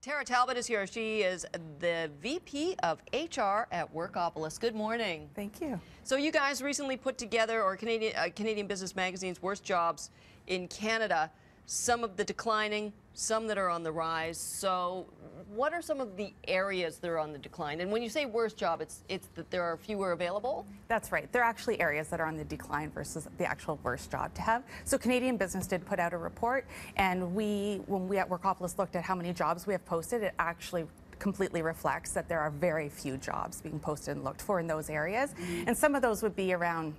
Tara Talbot is here. She is the VP of HR at Workopolis. Good morning. Thank you. So you guys recently put together, or Canadian Business Magazine's Worst Jobs in Canada, some of the declining, some that are on the rise. So what are some of the areas that are on the decline? And when you say worst job, it's that there are fewer available? That's right. There are actually areas that are on the decline versus the actual worst job to have. So Canadian Business did put out a report, and when we at Workopolis looked at how many jobs we have posted, it actually completely reflects that there are very few jobs being posted and looked for in those areas. And some of those would be around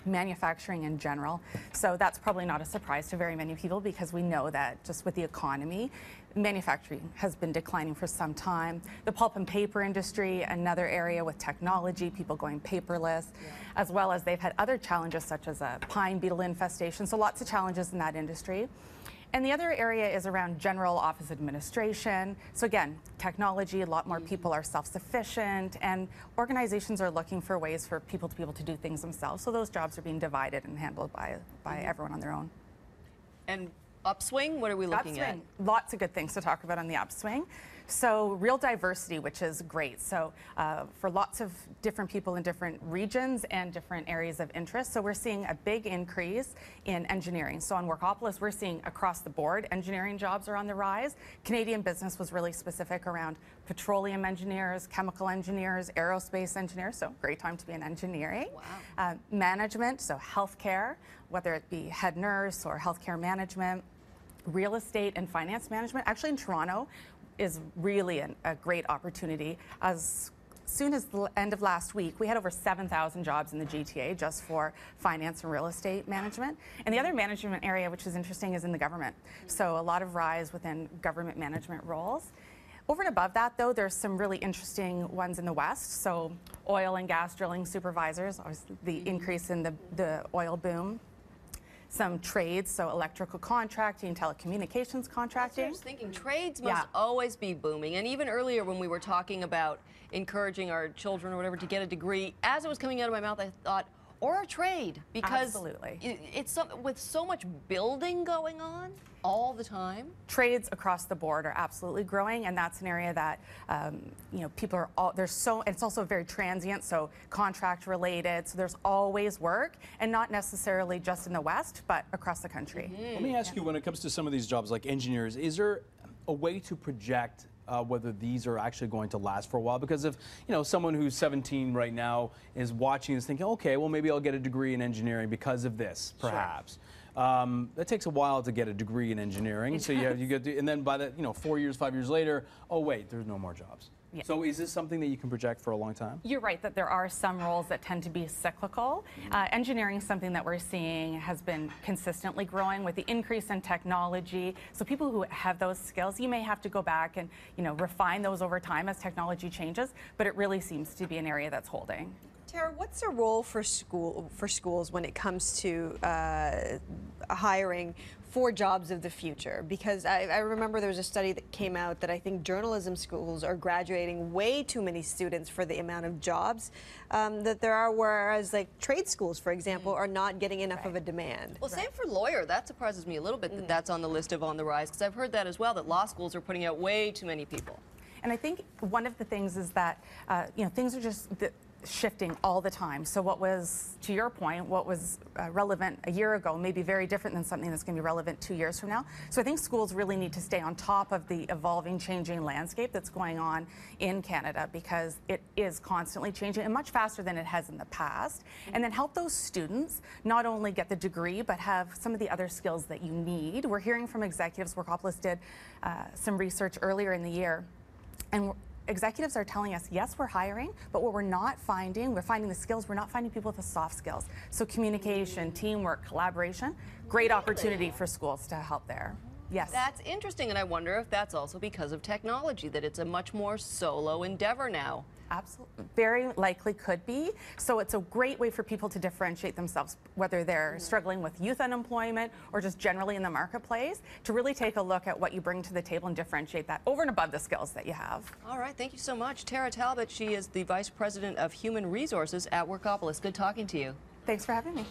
manufacturing in general. So that's probably not a surprise to very many people, because we know that just with the economy, manufacturing has been declining for some time. The pulp and paper industry, another area with technology, people going paperless, as well as they've had other challenges such as a pine beetle infestation. So lots of challenges in that industry. And the other area is around general office administration. So again, technology, a lot more people are self-sufficient, and organizations are looking for ways for people to be able to do things themselves. So those jobs are being divided and handled by everyone on their own. And upswing, what are we looking at? Lots of good things to talk about on the upswing. So real diversity, which is great. So for lots of different people in different regions and different areas of interest. So we're seeing a big increase in engineering. So on Workopolis, we're seeing across the board engineering jobs are on the rise. Canadian Business was really specific around petroleum engineers, chemical engineers, aerospace engineers. So great time to be in engineering. Wow. Management, so healthcare, whether it be head nurse or healthcare management, real estate and finance management. Actually in Toronto is really a great opportunity. As soon as the end of last week, we had over 7,000 jobs in the GTA just for finance and real estate management. And the other management area, which is interesting, is in the government. So a lot of rise within government management roles. Over and above that, though, there's some really interesting ones in the West. So oil and gas drilling supervisors, the increase in the oil boom. Some trades, so electrical contracting, telecommunications contracting. I was thinking trades must always be booming. And even earlier when we were talking about encouraging our children or whatever to get a degree, as it was coming out of my mouth, I thought, or a trade, because it's with so much building going on all the time. Trades across the board are absolutely growing, and that's an area that people are it's also very transient, so contract related. So there's always work, and not necessarily just in the West, but across the country. Let me ask you, when it comes to some of these jobs like engineers, is there a way to project whether these are actually going to last for a while? Because if someone who's 17 right now is watching and is thinking, okay, well maybe I'll get a degree in engineering because of this, perhaps. Sure. That takes a while to get a degree in engineering. So you get and then by the 4 years, 5 years later, oh wait, there's no more jobs. Yeah. So is this something that you can project for a long time? You're right that there are some roles that tend to be cyclical. Engineering is something that we're seeing has been consistently growing with the increase in technology. So people who have those skills, you may have to go back and refine those over time as technology changes, but it really seems to be an area that's holding. Tara, what's the role for schools when it comes to hiring for jobs of the future? Because I remember there was a study that came out that I think journalism schools are graduating way too many students for the amount of jobs that there are, whereas like trade schools, for example, are not getting enough of a demand. Well, same for lawyer. That surprises me a little bit that that's on the list of on the rise, because I've heard that as well, that law schools are putting out way too many people. And I think one of the things is that things are just shifting all the time. So what was, to your point, what was relevant a year ago may be very different than something that's going to be relevant 2 years from now. So I think schools really need to stay on top of the evolving, changing landscape that's going on in Canada, because it is constantly changing and much faster than it has in the past. And then help those students not only get the degree, but have some of the other skills that you need. We're hearing from executives. Workopolis did some research earlier in the year, and executives are telling us, yes, we're hiring, but what we're not finding, we're finding the skills, we're not finding people with the soft skills. So communication, teamwork, collaboration, great opportunity for schools to help there. Yes. That's interesting, and I wonder if that's also because of technology, that it's a much more solo endeavor now. Absolutely. Very likely could be. So it's a great way for people to differentiate themselves, whether they're struggling with youth unemployment or just generally in the marketplace, to really take a look at what you bring to the table and differentiate that over and above the skills that you have. All right. Thank you so much. Tara Talbot, she is the Vice President of Human Resources at Workopolis. Good talking to you. Thanks for having me.